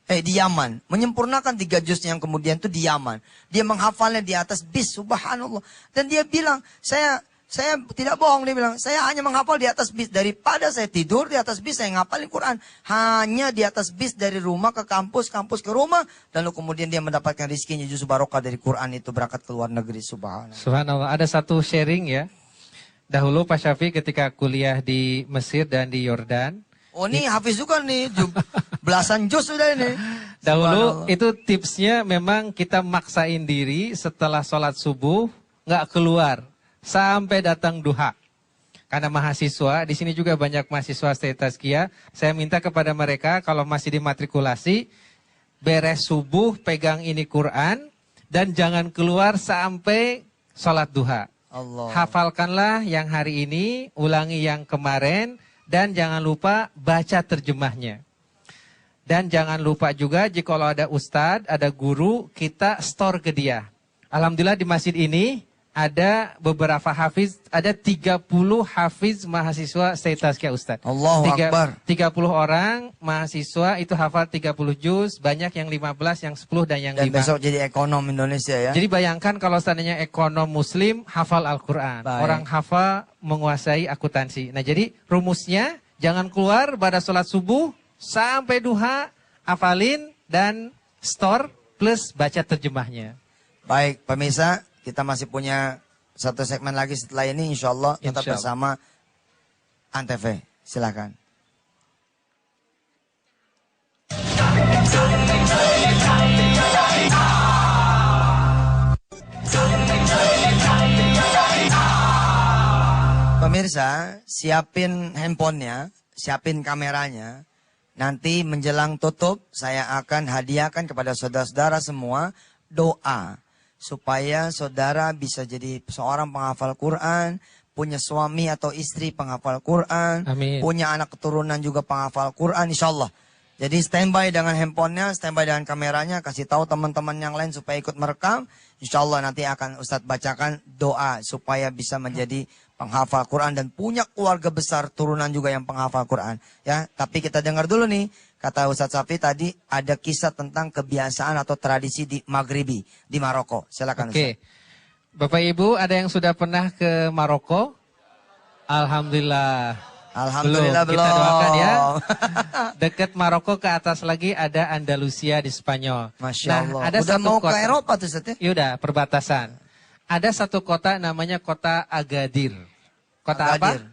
Di Yaman. Menyempurnakan 3 juz yang kemudian itu di Yaman. Dia menghafalnya di atas bis, subhanallah. Dan dia bilang, saya tidak bohong, dia bilang, saya hanya menghafal di atas bis. Daripada saya tidur di atas bis, saya ngapalin Quran. Hanya di atas bis dari rumah ke kampus, kampus ke rumah. Lalu kemudian dia mendapatkan rizkinya justru barokah dari Quran itu berangkat ke luar negeri, subhanallah. Subhanallah. Ada satu sharing ya. Dahulu Pak Syafi ketika kuliah di Mesir dan di Yordan. Oh ini Hafiz juga nih, belasan juz sudah ini. Dahulu Subhanallah. itu tipsnya memang kita maksain diri setelah sholat subuh nggak keluar sampai datang duha. Karena mahasiswa, di sini juga banyak mahasiswa stay tazkiyah. Saya minta kepada mereka kalau masih dimatrikulasi, beres subuh pegang ini Quran dan jangan keluar sampai sholat duha. Allah. Hafalkanlah yang hari ini, ulangi yang kemarin, dan jangan lupa baca terjemahnya. Dan jangan lupa juga jika ada ustadz, ada guru, kita store ke dia. Alhamdulillah di masjid ini ada beberapa hafiz, ada 30 hafiz mahasiswa stay tazkiyah ustadz. Allahu Akbar. 30 orang mahasiswa itu hafal 30 juz, banyak yang 15, yang 10, dan yang Dan 5. besok jadi ekonom Indonesia ya. Jadi bayangkan kalau seandainya ekonom muslim hafal Al-Quran. Baik. Orang hafal menguasai akuntansi. Nah jadi rumusnya jangan keluar pada sholat subuh sampai duha, hafalin dan store plus baca terjemahnya. Baik pemirsa, kita masih punya satu segmen lagi setelah ini insya Allah tetap Insya Allah. bersama Antv. Silakan. Pemirsa, siapin handphonenya, siapin kameranya. Nanti menjelang tutup, saya akan hadiahkan kepada saudara-saudara semua doa. Supaya saudara bisa jadi seorang penghafal Quran, punya suami atau istri penghafal Quran, Amin. punya anak keturunan juga penghafal Quran, insya Allah. Jadi standby dengan handphonenya, standby dengan kameranya, kasih tahu teman-teman yang lain supaya ikut merekam. Insya Allah nanti akan Ustadz bacakan doa supaya bisa menjadi penghafal Quran dan punya keluarga besar turunan juga yang penghafal Quran. Ya, tapi kita dengar dulu nih, kata Ustadz Safi tadi ada kisah tentang kebiasaan atau tradisi di Maghribi, di Maroko. Silakan Oke. Ustadz. Bapak Ibu ada yang sudah pernah ke Maroko? Alhamdulillah. Alhamdulillah belum. Kita doakan ya. Dekat Maroko ke atas lagi ada Andalusia di Spanyol. Masya Allah. Ada Udah satu mau kota. ke Eropa tuh Ustadz ya? Yaudah, perbatasan. Ada satu kota namanya kota Agadir. Kota Agadir. apa?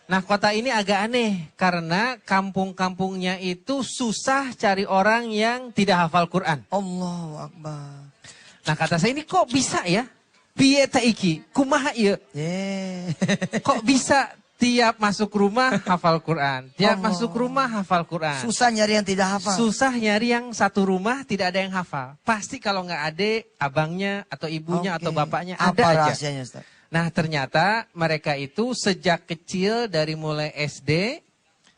Nah, kota ini agak aneh karena kampung-kampungnya itu susah cari orang yang tidak hafal Quran. Allahu Akbar. Nah, kata saya ini kok bisa ya? piye ta iki? Kumaha ieu? Kok bisa tiap masuk rumah hafal Quran, tiap masuk rumah hafal Quran. Susah nyari yang tidak hafal. Susah nyari yang satu rumah tidak ada yang hafal. Pasti kalau nggak ada abangnya atau ibunya atau bapaknya ada Apa aja. rahasianya, Ustaz? Nah ternyata mereka itu sejak kecil dari mulai SD,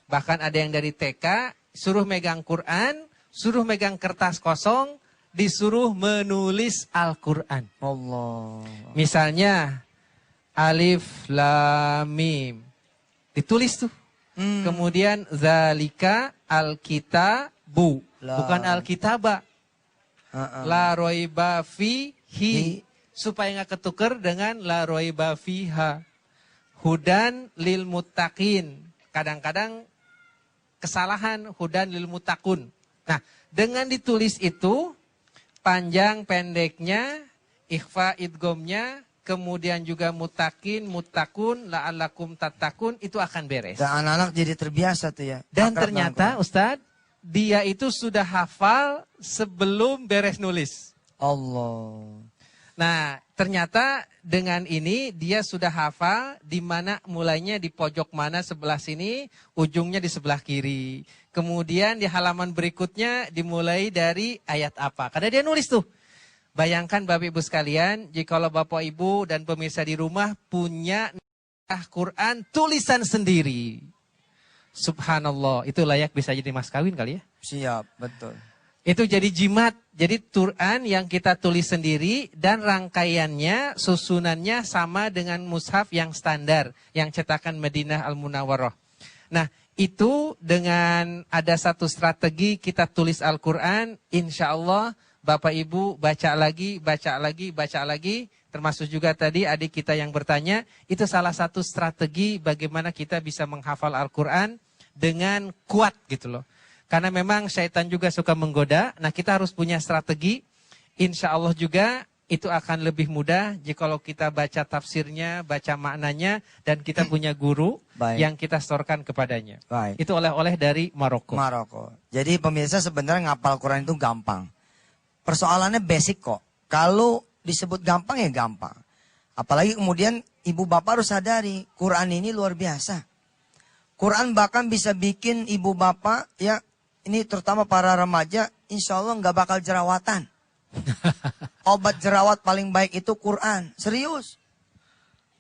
bahkan ada yang dari TK, suruh megang Quran, suruh megang kertas kosong, disuruh menulis Al-Quran. Allah. Misalnya Alif Lam Mim. Ditulis tuh. Kemudian zalika alkitabu, bukan alkitaba. La roiba fihi, supaya nggak ketuker dengan la roiba fiha. Hudan lil muttaqin. Kadang-kadang kesalahan hudan lil muttaqun. Nah, dengan ditulis itu panjang pendeknya, ikhfa idgomnya, kemudian juga mutakin, mutakun, la'allakum tatakun, itu akan beres. Dan anak-anak jadi terbiasa tuh ya. Dan Akrab ternyata Ustadz, dia itu sudah hafal sebelum beres nulis. Allah. Nah, ternyata dengan ini dia sudah hafal di mana mulainya di pojok mana sebelah sini, ujungnya di sebelah kiri. Kemudian di halaman berikutnya dimulai dari ayat apa. Karena dia nulis tuh. Bayangkan Bapak Ibu sekalian, jikalau Bapak Ibu dan pemirsa di rumah punya Quran tulisan sendiri. Subhanallah, itu layak bisa jadi mas kawin kali ya? Siap, betul. Itu jadi jimat, jadi Quran yang kita tulis sendiri dan rangkaiannya, susunannya sama dengan mushaf yang standar, yang cetakan Madinah Al-Munawwarah. Nah, itu dengan ada satu strategi kita tulis Al-Quran, insya Allah Bapak Ibu baca lagi, baca lagi, baca lagi. Termasuk juga tadi adik kita yang bertanya, itu salah satu strategi bagaimana kita bisa menghafal Al-Quran dengan kuat gitu loh. Karena memang syaitan juga suka menggoda, nah kita harus punya strategi. Insya Allah juga itu akan lebih mudah jikalau kita baca tafsirnya, baca maknanya, dan kita punya guru yang kita setorkan kepadanya. Itu oleh-oleh dari Maroko. Jadi pemirsa sebenarnya ngapal Quran itu gampang. Persoalannya basic kok. Kalau disebut gampang ya gampang. Apalagi kemudian ibu bapak harus sadari, Quran ini luar biasa. Quran bahkan bisa bikin ibu bapak, ya ini terutama para remaja, insya Allah nggak bakal jerawatan. Obat jerawat paling baik itu Quran. Serius.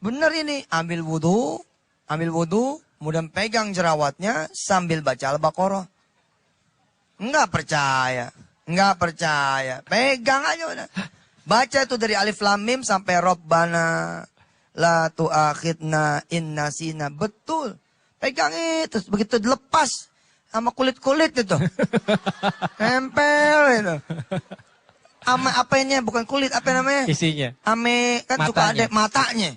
Bener ini, ambil wudhu, kemudian pegang jerawatnya sambil baca Al-Baqarah. Nggak percaya. Enggak percaya. Pegang aja udah. Baca itu dari Alif Lam Mim sampai Rabbana la tu'akhidna in nasina. Betul. Pegang itu. Begitu dilepas sama kulit-kulit itu. Nempel itu. Sama apanya? Bukan kulit. Apa namanya? Isinya. Ame kan matanya. suka ada matanya.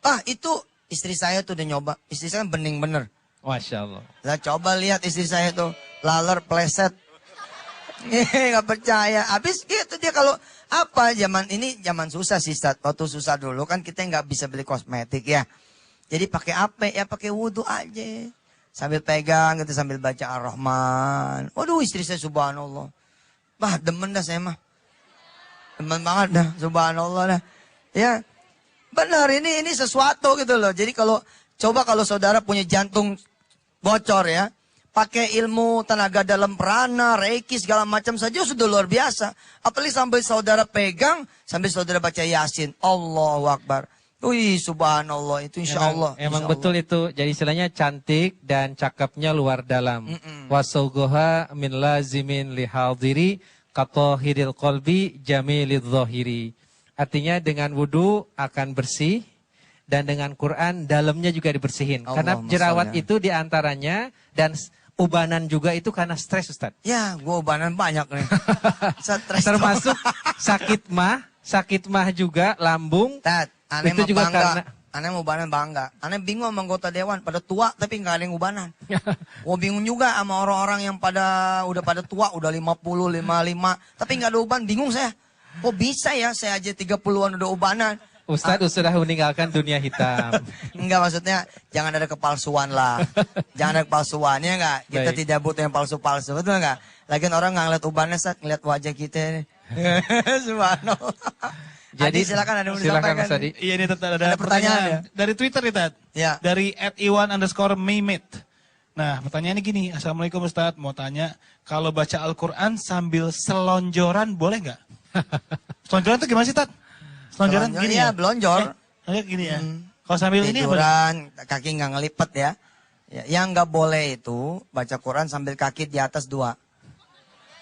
Ah itu istri saya tuh udah nyoba. Istri saya bening bener. Masya Allah. Lah coba lihat istri saya tuh. Laler pleset. Nggak percaya. Habis gitu dia kalau apa zaman ini zaman susah sih Ustaz. Waktu susah dulu kan kita nggak bisa beli kosmetik ya. Jadi pakai apa? Ya pakai wudhu aja. Sambil pegang gitu sambil baca Ar-Rahman. Waduh istri saya subhanallah. Bah demen dah saya mah. Demen banget dah subhanallah dah. Ya benar ini sesuatu gitu loh. Jadi kalau saudara punya jantung bocor ya. Pakai ilmu tenaga dalam prana, reiki, segala macam saja sudah luar biasa. Apalagi sampai saudara pegang, sambil saudara baca Yasin. Allahu Akbar. Wih, subhanallah. Itu insya Allah. Emang betul itu. Jadi istilahnya cantik dan cakepnya luar dalam. Wasaugoha min lazimin lihaldiri katohiril kolbi jamilid zohiri. Artinya dengan wudhu akan bersih. Dan dengan Quran dalamnya juga dibersihin. Karena jerawat itu diantaranya dan ubanan juga itu karena stres Ustaz. Ya, gua ubanan banyak nih. Stres. Termasuk sakit mah juga lambung. Aneh itu juga bangga. karena Aneh mau ubanan bangga. Aneh bingung sama anggota dewan pada tua tapi nggak ada yang ubanan. Gua bingung juga sama orang-orang yang udah pada tua, udah 50, 55 tapi nggak ada uban, bingung saya. Kok bisa ya saya aja 30-an udah ubanan. Ustadz sudah meninggalkan dunia hitam. Enggak maksudnya jangan ada kepalsuan lah. Jangan ada kepalsuan ya enggak. Kita Baik. tidak butuh yang palsu-palsu betul enggak? Lagian orang nggak ngeliat ubannya saat ngeliat wajah kita ini. Subhanallah. Adi silakan ada yang mau silakan disampaikan. Mas Adi. Iya ini Tat, ada Ada pertanyaan pertanyaan dari Twitter nih Tat. Ya. Dari @iwan_maimet. Nah pertanyaannya gini, Assalamualaikum Ustadz, mau tanya, kalau baca Al-Quran sambil selonjoran boleh nggak? Selonjoran tuh gimana sih Tat? Selonjoran Selonjor, gini iya, ya? belonjor. Gini ya? Kalau sambil ini apa? Tiduran, kaki nggak ngelipet ya. Ya, yang nggak boleh itu baca Quran sambil kaki di atas 2.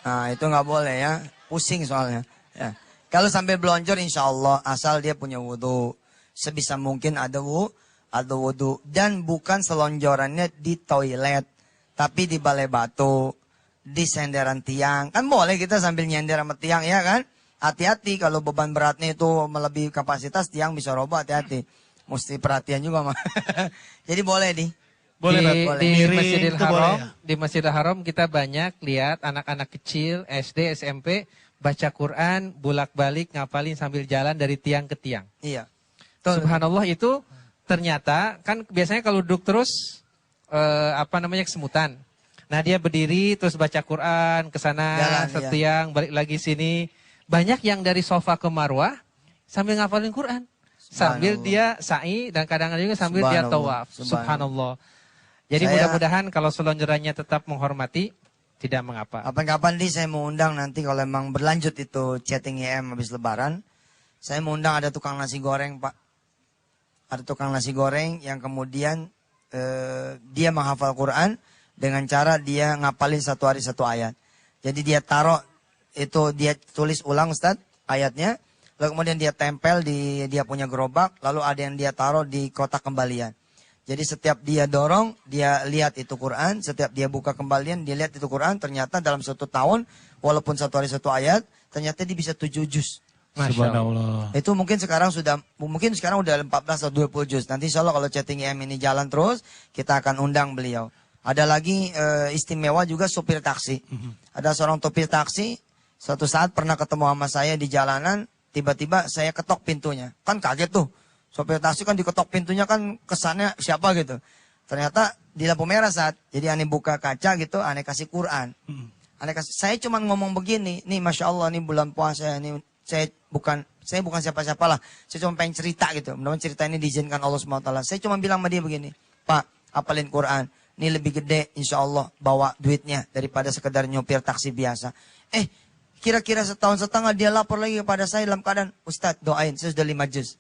Nah itu nggak boleh ya, pusing soalnya. Ya. Kalau sambil belonjor insya Allah asal dia punya wudhu. Sebisa mungkin ada wudhu. Dan bukan selonjorannya di toilet. Tapi di balai batu, di senderan tiang. Kan boleh kita sambil nyender sama tiang ya kan. Hati-hati kalau beban beratnya itu melebihi kapasitas tiang bisa roboh, hati-hati. Mesti perhatian juga mah. Jadi boleh nih. Boleh Tat, di, boleh. di Miring Masjidil tuh boleh Haram, ya? di Masjidil Haram kita banyak lihat anak-anak kecil SD, SMP baca Quran, bolak-balik ngapalin sambil jalan dari tiang ke tiang. Iya. Subhanallah itu ternyata kan biasanya kalau duduk terus kesemutan. Nah dia berdiri terus baca Quran ke sana Jalan, setiang balik lagi sini. Banyak yang dari sofa ke marwah sambil ngapalin Quran. Sambil dia sa'i dan kadang-kadang juga sambil dia tawaf. Subhanallah. Jadi mudah-mudahan kalau selonjorannya tetap menghormati, tidak mengapa. Kapan-kapan nih saya mau undang nanti kalau emang berlanjut itu chatting IM habis lebaran. Saya mau undang ada tukang nasi goreng Pak. Ada tukang nasi goreng yang kemudian dia menghafal Quran dengan cara dia ngapalin 1 hari 1 ayat. Jadi dia taruh itu dia tulis ulang Ustaz ayatnya. Lalu kemudian dia tempel di dia punya gerobak. Lalu ada yang dia taruh di kotak kembalian. Jadi setiap dia dorong, dia lihat itu Quran. Setiap dia buka kembalian, dia lihat itu Quran. Ternyata dalam 1 tahun, walaupun 1 hari 1 ayat, ternyata dia bisa 7 juz. Subhanallah. Itu mungkin sekarang udah 14 atau 20 juz. Nanti insya Allah kalau chatting IM ini jalan terus, kita akan undang beliau. Ada lagi istimewa juga supir taksi. Ada seorang supir taksi, suatu saat pernah ketemu sama saya di jalanan, tiba-tiba saya ketok pintunya. Kan kaget tuh. Sopir taksi kan diketok pintunya kan kesannya siapa gitu. Ternyata di lampu merah saat. Jadi aneh buka kaca gitu, aneh kasih Quran. Saya cuma ngomong begini, nih Masya Allah nih bulan puasa, nih saya bukan siapa-siapa lah. Saya cuma pengen cerita gitu. Mudah-mudahan cerita ini diizinkan Allah SWT. Saya cuma bilang sama dia begini, Pak, hafalin Quran. Ini lebih gede insya Allah bawa duitnya daripada sekedar nyopir taksi biasa. Kira-kira setahun setengah dia lapor lagi kepada saya dalam keadaan, Ustadz doain, saya sudah 5 juz.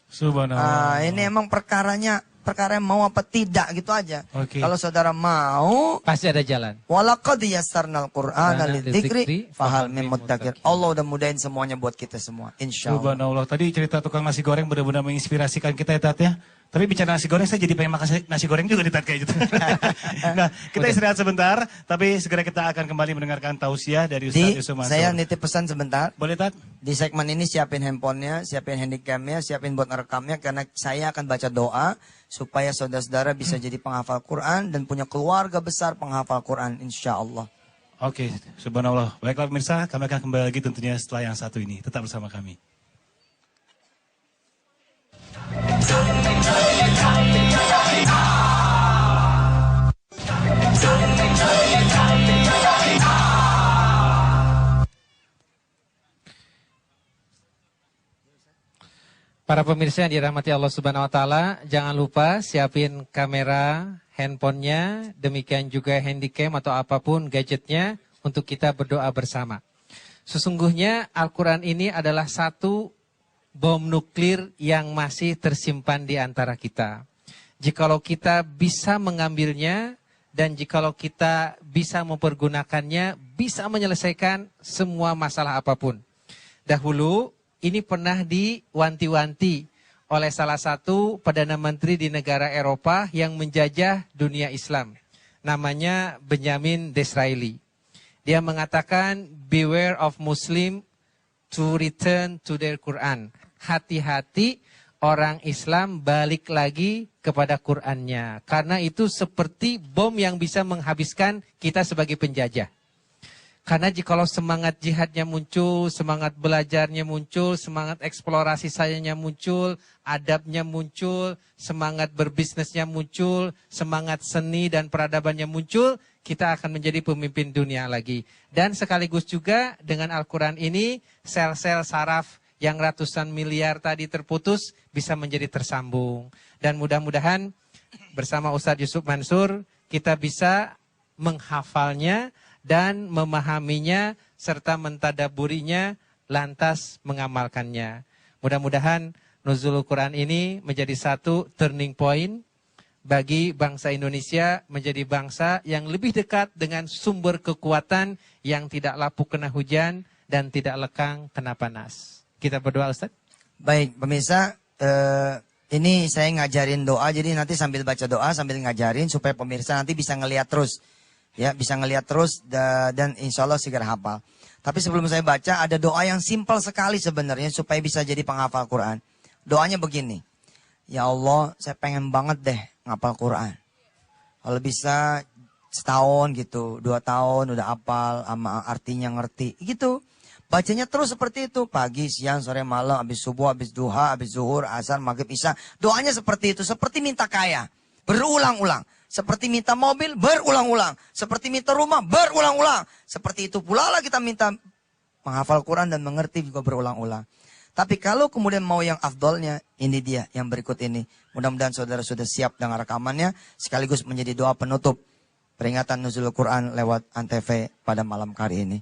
Subhanallah. Ini emang perkara yang mau apa tidak gitu aja. Oke. Kalau saudara mau, Pasti ada jalan. walaqad yassarnal Qur'ana lidzikri lidzikri, fahal fahal mim mim muddakir. muddakir. Allah udah mudahin semuanya buat kita semua. Insyaallah. Subhanallah. Tadi cerita tukang nasi goreng benar-benar menginspirasikan kita ya Tat ya. Tapi bicara nasi goreng, saya jadi pengen makan nasi goreng juga di Tat kayak gitu. Nah, kita istirahat sebentar, tapi segera kita akan kembali mendengarkan tausiah dari Ustaz Yusuf Mansur. Saya nitip pesan sebentar. Boleh Tat? Di segmen ini siapin handphonenya, siapin handycamnya, siapin buat ngerekamnya. Karena saya akan baca doa supaya saudara-saudara bisa jadi penghafal Quran dan punya keluarga besar penghafal Quran insya Allah. Oke, subhanallah. Baiklah pemirsa, kami akan kembali lagi tentunya setelah yang satu ini. Tetap bersama kami. Para pemirsa yang dirahmati Allah Subhanahu wa taala, jangan lupa siapin kamera, handphonenya, demikian juga handycam atau apapun gadgetnya untuk kita berdoa bersama. Sesungguhnya Al-Qur'an ini adalah satu bom nuklir yang masih tersimpan di antara kita. Jikalau kita bisa mengambilnya dan jikalau kita bisa mempergunakannya, bisa menyelesaikan semua masalah apapun. Dahulu ini pernah diwanti-wanti oleh salah satu Perdana Menteri di negara Eropa yang menjajah dunia Islam. Namanya Benjamin Disraeli. Dia mengatakan, beware of Muslim to return to their Quran. Hati-hati orang Islam balik lagi kepada Qurannya. Karena itu seperti bom yang bisa menghabiskan kita sebagai penjajah. Karena jikalau semangat jihadnya muncul, semangat belajarnya muncul, semangat eksplorasi sayanya muncul, adabnya muncul, semangat berbisnisnya muncul, semangat seni dan peradabannya muncul, kita akan menjadi pemimpin dunia lagi. Dan sekaligus juga dengan Al-Quran ini, sel-sel saraf yang ratusan miliar tadi terputus bisa menjadi tersambung. Dan mudah-mudahan bersama Ustadz Yusuf Mansur kita bisa menghafalnya dan memahaminya serta mentadaburinya lantas mengamalkannya. Mudah-mudahan Nuzulul Quran ini menjadi satu turning point bagi bangsa Indonesia menjadi bangsa yang lebih dekat dengan sumber kekuatan yang tidak lapuk kena hujan dan tidak lekang kena panas. Kita berdoa, Ustaz. Baik, pemirsa, ini saya ngajarin doa, jadi nanti sambil baca doa, sambil ngajarin supaya pemirsa nanti bisa ngelihat terus. Ya, bisa ngelihat terus dan insya Allah segera hafal. Tapi sebelum saya baca, ada doa yang simpel sekali sebenarnya supaya bisa jadi penghafal Quran. Doanya begini, ya Allah, saya pengen banget deh ngapal Quran. Kalau bisa setahun gitu, 2 tahun udah hafal, sama artinya ngerti, gitu. Bacanya terus seperti itu, pagi, siang, sore, malam, habis subuh, habis duha, habis zuhur, asar, maghrib, isya. Doanya seperti itu, seperti minta kaya, berulang-ulang. Seperti minta mobil, berulang-ulang. Seperti minta rumah, berulang-ulang. Seperti itu pula lah kita minta menghafal Quran dan mengerti juga berulang-ulang. Tapi kalau kemudian mau yang afdolnya, ini dia yang berikut ini. Mudah-mudahan saudara sudah siap dengan rekamannya, sekaligus menjadi doa penutup peringatan Nuzulul Quran lewat Antv pada malam hari ini.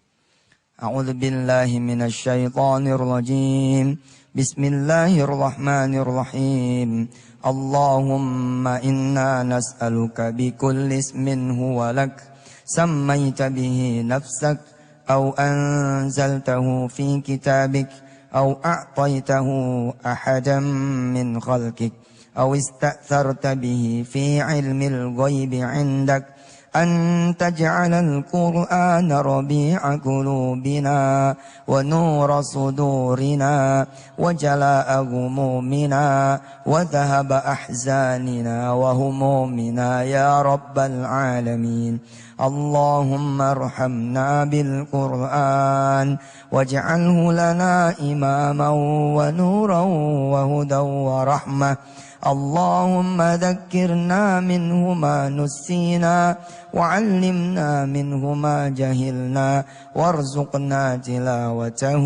A'udzubillahi minasyaitonirrajim. Bismillahirrahmanirrahim. Allahumma inna nas'aluka bikulli ismin huwa lak sammaita bihi nafsak aw anzaltahu fi kitabik aw a'taytahu ahadan min khalqik aw ista'tharta bihi fi ilmil ghaibi 'indak أن تجعل القرآن ربيع قلوبنا ونور صدورنا وجلاء غمومنا وذهب أحزاننا وهمومنا يا رب العالمين اللهم ارحمنا بالقرآن واجعله لنا إماما ونورا وهدى ورحمة اللهم ذكرنا منه ما نسينا وعلمنا منه ما جهلنا وارزقنا تلاوته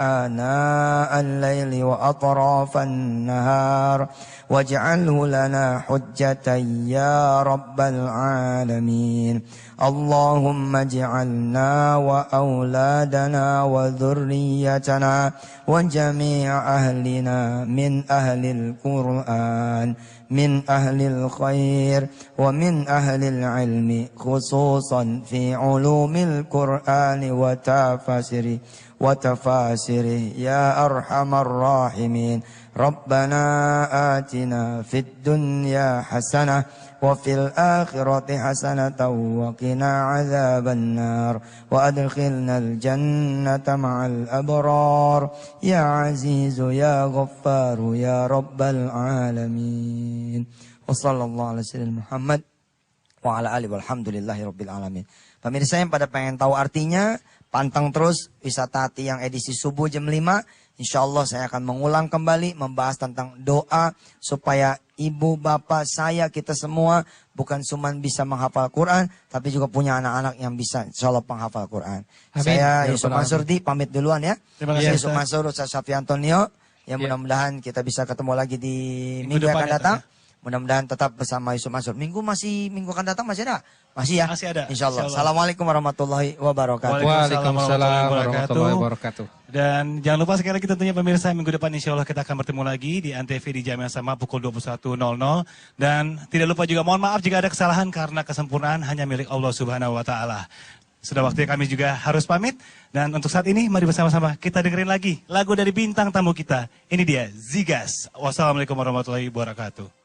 آناء الليل وأطراف النهار واجعله لنا حجة يا رب العالمين اللهم اجعلنا وأولادنا وذريتنا وجميع أهلنا من أهل القرآن من أهل الخير ومن أهل العلم خصوصا في علوم القرآن وتفاسره يا أرحم الراحمين ربنا آتنا في الدنيا حسنة وفي الآخرة حسنة وقنا عذاب النار وأدخلنا الجنة مع الأبرار يا عزيز يا غفار يا رب العالمين وصلى الله على سيدنا محمد وعلى آله والحمد لله رب العالمين. Pemirsa yang pada pengen tahu artinya, pantang terus Wisata Hati yang edisi subuh jam 5. Insya Allah saya akan mengulang kembali membahas tentang doa supaya ibu, bapak, saya, kita semua bukan cuma bisa menghafal Quran, tapi juga punya anak-anak yang bisa insya Allah penghafal Quran. Amin. Saya Ya, Yusuf Mansurdi pamit duluan ya. Terima kasih, Yusuf Mansur, Ustaz Syafi Antonio. Ya mudah-mudahan kita bisa ketemu lagi di minggu yang akan datang. Mudah-mudahan tetap bersama Yusuf Mansur. Minggu akan datang masih ada? Masih ya? Masih ada. Insya Allah. Insya Allah. Assalamualaikum warahmatullahi wabarakatuh. Waalaikumsalam warahmatullahi wabarakatuh. Dan jangan lupa sekali lagi tentunya pemirsa, minggu depan insya Allah kita akan bertemu lagi di Antv di jam yang sama pukul 21.00. Dan tidak lupa juga mohon maaf jika ada kesalahan karena kesempurnaan hanya milik Allah Subhanahu wa Ta'ala. Sudah waktunya kami juga harus pamit. Dan untuk saat ini mari bersama-sama kita dengerin lagi lagu dari bintang tamu kita. Ini dia Zigas. Wassalamualaikum warahmatullahi wabarakatuh.